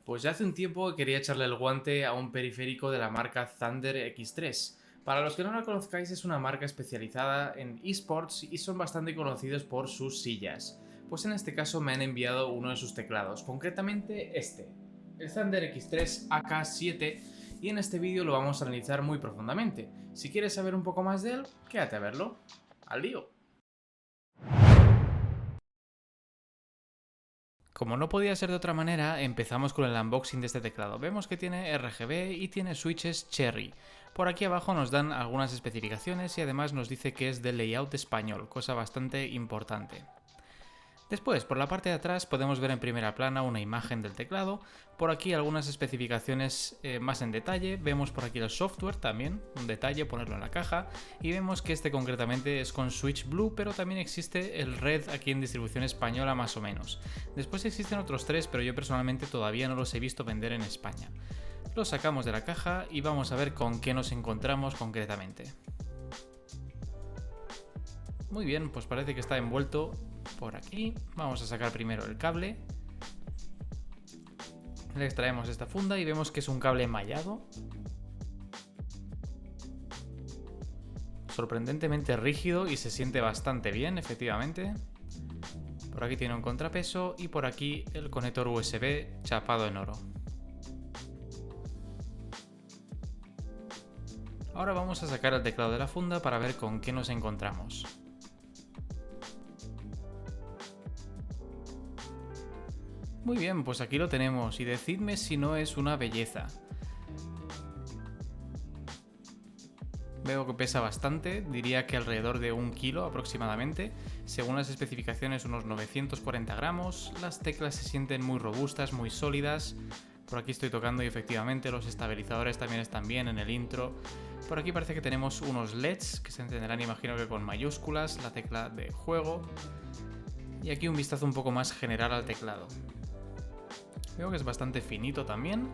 Pues ya hace un tiempo que quería echarle el guante a un periférico de la marca Thunder X3. Para los que no la conozcáis, es una marca especializada en esports y son bastante conocidos por sus sillas. Pues en este caso me han enviado uno de sus teclados, concretamente este, el Thunder X3 AK7, y en este vídeo lo vamos a analizar muy profundamente. Si quieres saber un poco más de él, quédate a verlo. ¡Al lío! Como no podía ser de otra manera, empezamos con el unboxing de este teclado. Vemos que tiene RGB y tiene switches Cherry. Por aquí abajo nos dan algunas especificaciones y además nos dice que es de layout español, cosa bastante importante. Después, por la parte de atrás podemos ver en primera plana una imagen del teclado, por aquí algunas especificaciones más en detalle, vemos por aquí el software también, un detalle, ponerlo en la caja, y vemos que este concretamente es con Switch Blue, pero también existe el Red aquí en distribución española más o menos. Después existen otros tres, pero yo personalmente todavía no los he visto vender en España. Los sacamos de la caja y vamos a ver con qué nos encontramos concretamente. Muy bien, pues parece que está envuelto por aquí. Vamos a sacar primero el cable. Le extraemos esta funda y vemos que es un cable mallado. Sorprendentemente rígido y se siente bastante bien, efectivamente. Por aquí tiene un contrapeso y por aquí el conector USB chapado en oro. Ahora vamos a sacar el teclado de la funda para ver con qué nos encontramos. Muy bien, pues aquí lo tenemos y decidme si no es una belleza. Veo que pesa bastante, diría que alrededor de 1 kilo aproximadamente. Según las especificaciones unos 940 gramos, las teclas se sienten muy robustas, muy sólidas. Por aquí estoy tocando y efectivamente los estabilizadores también están bien en el intro. Por aquí parece que tenemos unos LEDs que se encenderán, imagino que con mayúsculas, la tecla de juego. Y aquí un vistazo un poco más general al teclado. Veo que es bastante finito también.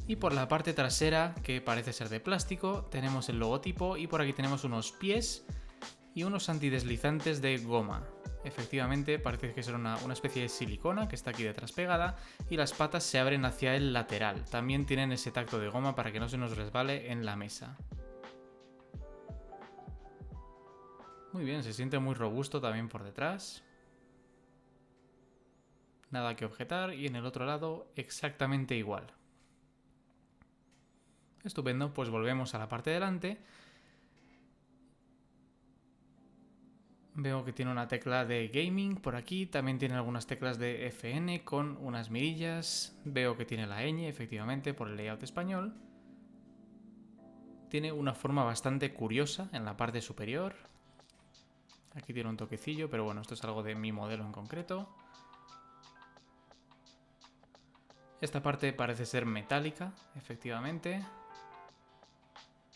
Y por la parte trasera, que parece ser de plástico, tenemos el logotipo y por aquí tenemos unos pies y unos antideslizantes de goma. Efectivamente, parece que es una especie de silicona que está aquí detrás pegada y las patas se abren hacia el lateral. También tienen ese tacto de goma para que no se nos resbale en la mesa. Muy bien, se siente muy robusto también por detrás. Nada que objetar y en el otro lado exactamente igual. Estupendo, pues volvemos a la parte de delante. Veo que tiene una tecla de gaming por aquí, también tiene algunas teclas de FN con unas mirillas. Veo que tiene la ñ, efectivamente, por el layout español. Tiene una forma bastante curiosa en la parte superior. Aquí tiene un toquecillo, pero bueno, esto es algo de mi modelo en concreto. Esta parte parece ser metálica, efectivamente.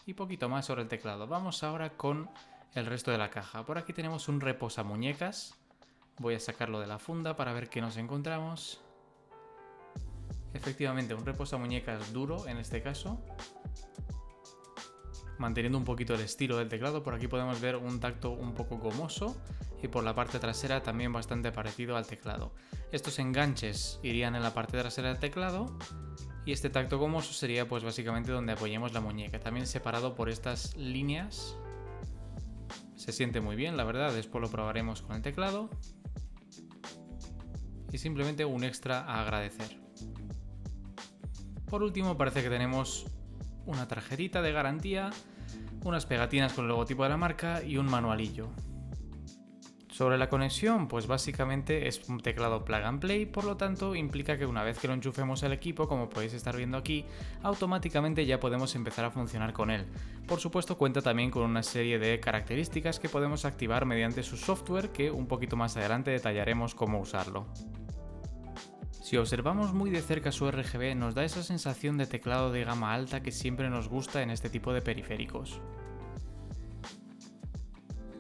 Y poquito más sobre el teclado. Vamos ahora con el resto de la caja. Por aquí tenemos un reposamuñecas. Voy a sacarlo de la funda para ver qué nos encontramos. Efectivamente, un reposamuñecas duro en este caso. Manteniendo un poquito el estilo del teclado, por aquí podemos ver un tacto un poco gomoso y por la parte trasera también bastante parecido al teclado. Estos enganches irían en la parte trasera del teclado y este tacto gomoso sería pues básicamente donde apoyemos la muñeca, también separado por estas líneas. Se siente muy bien, la verdad, después lo probaremos con el teclado. Y simplemente un extra a agradecer. Por último parece que tenemos una tarjetita de garantía, unas pegatinas con el logotipo de la marca y un manualillo. Sobre la conexión, pues básicamente es un teclado plug and play, por lo tanto implica que una vez que lo enchufemos al equipo, como podéis estar viendo aquí, automáticamente ya podemos empezar a funcionar con él. Por supuesto cuenta también con una serie de características que podemos activar mediante su software, que un poquito más adelante detallaremos cómo usarlo. Si observamos muy de cerca su RGB, nos da esa sensación de teclado de gama alta que siempre nos gusta en este tipo de periféricos.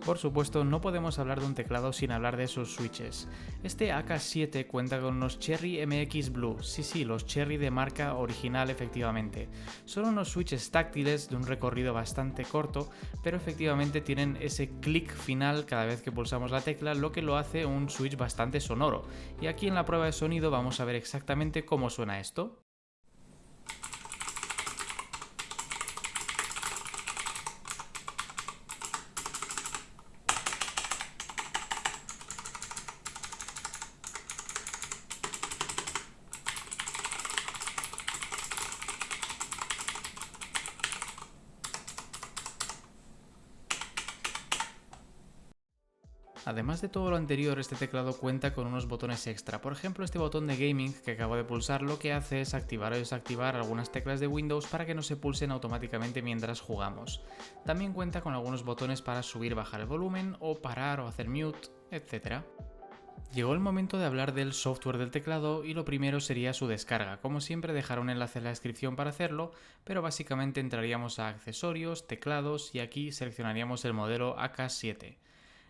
Por supuesto, no podemos hablar de un teclado sin hablar de sus switches. Este AK7 cuenta con unos Cherry MX Blue, sí, los Cherry de marca original efectivamente. Son unos switches táctiles de un recorrido bastante corto, pero efectivamente tienen ese clic final cada vez que pulsamos la tecla, lo que lo hace un switch bastante sonoro. Y aquí en la prueba de sonido vamos a ver exactamente cómo suena esto. Además de todo lo anterior, este teclado cuenta con unos botones extra. Por ejemplo, este botón de gaming que acabo de pulsar lo que hace es activar o desactivar algunas teclas de Windows para que no se pulsen automáticamente mientras jugamos. También cuenta con algunos botones para subir, bajar el volumen o parar o hacer mute, etc. Llegó el momento de hablar del software del teclado y lo primero sería su descarga. Como siempre dejaré un enlace en la descripción para hacerlo, pero básicamente entraríamos a accesorios, teclados y aquí seleccionaríamos el modelo AK7.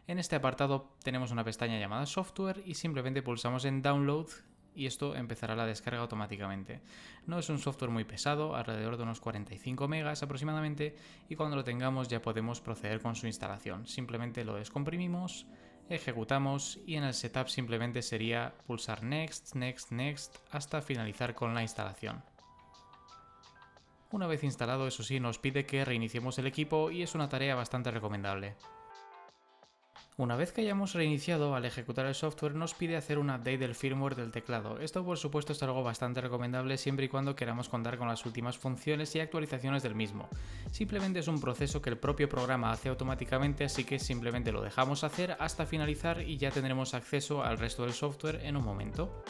En este apartado tenemos una pestaña llamada Software y simplemente pulsamos en Download y esto empezará la descarga automáticamente. No es un software muy pesado, alrededor de unos 45 megas aproximadamente, y cuando lo tengamos ya podemos proceder con su instalación. Simplemente lo descomprimimos, ejecutamos y en el setup simplemente sería pulsar Next, Next, Next hasta finalizar con la instalación. Una vez instalado, eso sí, nos pide que reiniciemos el equipo y es una tarea bastante recomendable. Una vez que hayamos reiniciado, al ejecutar el software nos pide hacer un update del firmware del teclado. Esto por supuesto es algo bastante recomendable siempre y cuando queramos contar con las últimas funciones y actualizaciones del mismo. Simplemente es un proceso que el propio programa hace automáticamente, así que simplemente lo dejamos hacer hasta finalizar y ya tendremos acceso al resto del software en un momento.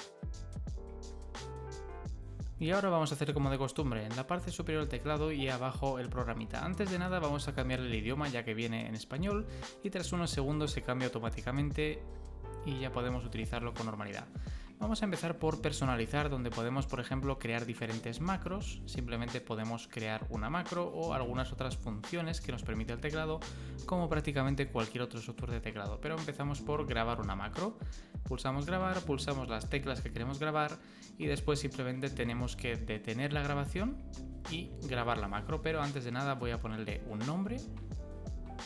Y ahora vamos a hacer como de costumbre, en la parte superior del teclado y abajo el programita. Antes de nada vamos a cambiar el idioma ya que viene en español y tras unos segundos se cambia automáticamente y ya podemos utilizarlo con normalidad. Vamos a empezar por personalizar, donde podemos, por ejemplo, crear diferentes macros. Simplemente podemos crear una macro o algunas otras funciones que nos permite el teclado, como prácticamente cualquier otro software de teclado. Pero empezamos por grabar una macro. Pulsamos grabar, pulsamos las teclas que queremos grabar y después simplemente tenemos que detener la grabación y grabar la macro. Pero antes de nada voy a ponerle un nombre.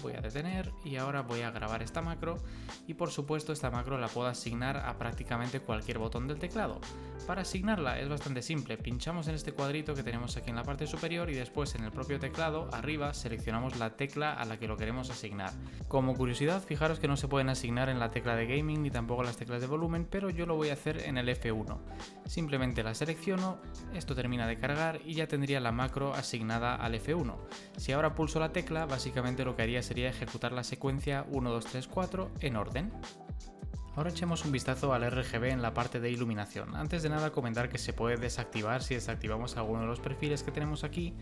Voy a detener y ahora voy a grabar esta macro y por supuesto esta macro la puedo asignar a prácticamente cualquier botón del teclado. Para asignarla es bastante simple, pinchamos en este cuadrito que tenemos aquí en la parte superior y después en el propio teclado arriba seleccionamos la tecla a la que lo queremos asignar. Como curiosidad, fijaros que no se pueden asignar en la tecla de gaming ni tampoco las teclas de volumen, pero yo lo voy a hacer en el F1. Simplemente la selecciono, esto termina de cargar y ya tendría la macro asignada al F1. Si ahora pulso la tecla, básicamente lo que haría sería ejecutar la secuencia 1, 2, 3, 4 en orden. Ahora echemos un vistazo al RGB en la parte de iluminación. Antes de nada comentar que se puede desactivar si desactivamos alguno de los perfiles que tenemos aquí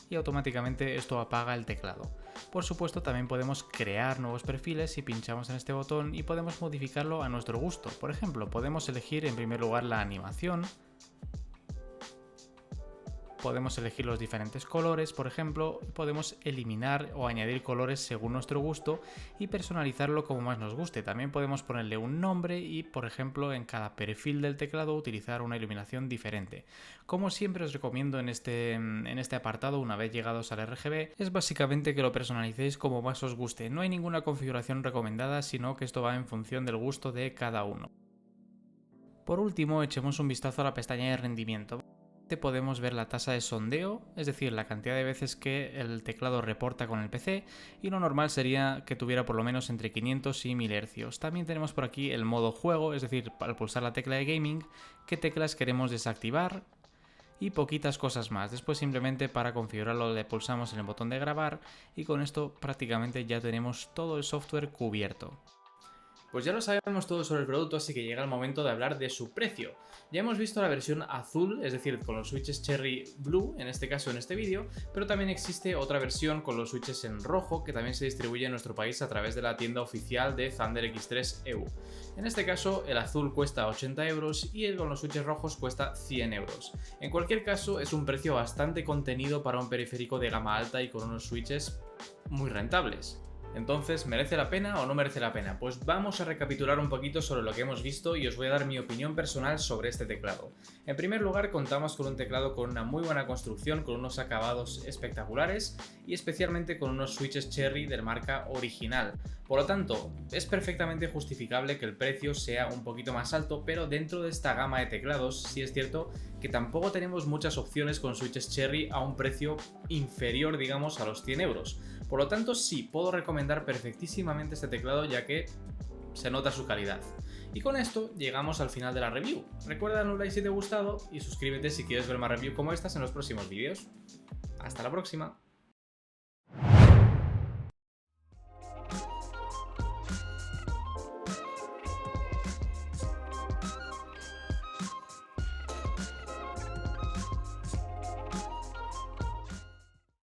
y automáticamente esto apaga el teclado. Por supuesto también podemos crear nuevos perfiles si pinchamos en este botón y podemos modificarlo a nuestro gusto. Por ejemplo, podemos elegir en primer lugar la animación. Podemos elegir los diferentes colores, por ejemplo, podemos eliminar o añadir colores según nuestro gusto y personalizarlo como más nos guste. También podemos ponerle un nombre y, por ejemplo, en cada perfil del teclado utilizar una iluminación diferente. Como siempre os recomiendo en este apartado, una vez llegados al RGB, es básicamente que lo personalicéis como más os guste. No hay ninguna configuración recomendada, sino que esto va en función del gusto de cada uno. Por último, echemos un vistazo a la pestaña de rendimiento. Podemos ver la tasa de sondeo, es decir, la cantidad de veces que el teclado reporta con el PC, y lo normal sería que tuviera por lo menos entre 500 y 1000 Hz. También tenemos por aquí el modo juego, es decir, al pulsar la tecla de gaming, qué teclas queremos desactivar y poquitas cosas más. Después simplemente para configurarlo le pulsamos en el botón de grabar y con esto prácticamente ya tenemos todo el software cubierto. Pues ya lo sabemos todo sobre el producto, así que llega el momento de hablar de su precio. Ya hemos visto la versión azul, es decir, con los switches Cherry Blue, en este caso en este vídeo, pero también existe otra versión con los switches en rojo que también se distribuye en nuestro país a través de la tienda oficial de Thunder X3 EU. En este caso, el azul cuesta 80 euros y el con los switches rojos cuesta 100 euros. En cualquier caso, es un precio bastante contenido para un periférico de gama alta y con unos switches muy rentables. Entonces, ¿merece la pena o no merece la pena? Pues vamos a recapitular un poquito sobre lo que hemos visto y os voy a dar mi opinión personal sobre este teclado. En primer lugar, contamos con un teclado con una muy buena construcción, con unos acabados espectaculares y especialmente con unos switches Cherry de marca original. Por lo tanto, es perfectamente justificable que el precio sea un poquito más alto, pero dentro de esta gama de teclados sí es cierto que tampoco tenemos muchas opciones con switches Cherry a un precio inferior, digamos, a los 100 euros. Por lo tanto, sí, puedo recomendar perfectísimamente este teclado ya que se nota su calidad. Y con esto llegamos al final de la review. Recuerda darle un like si te ha gustado y suscríbete si quieres ver más reviews como estas en los próximos vídeos. ¡Hasta la próxima!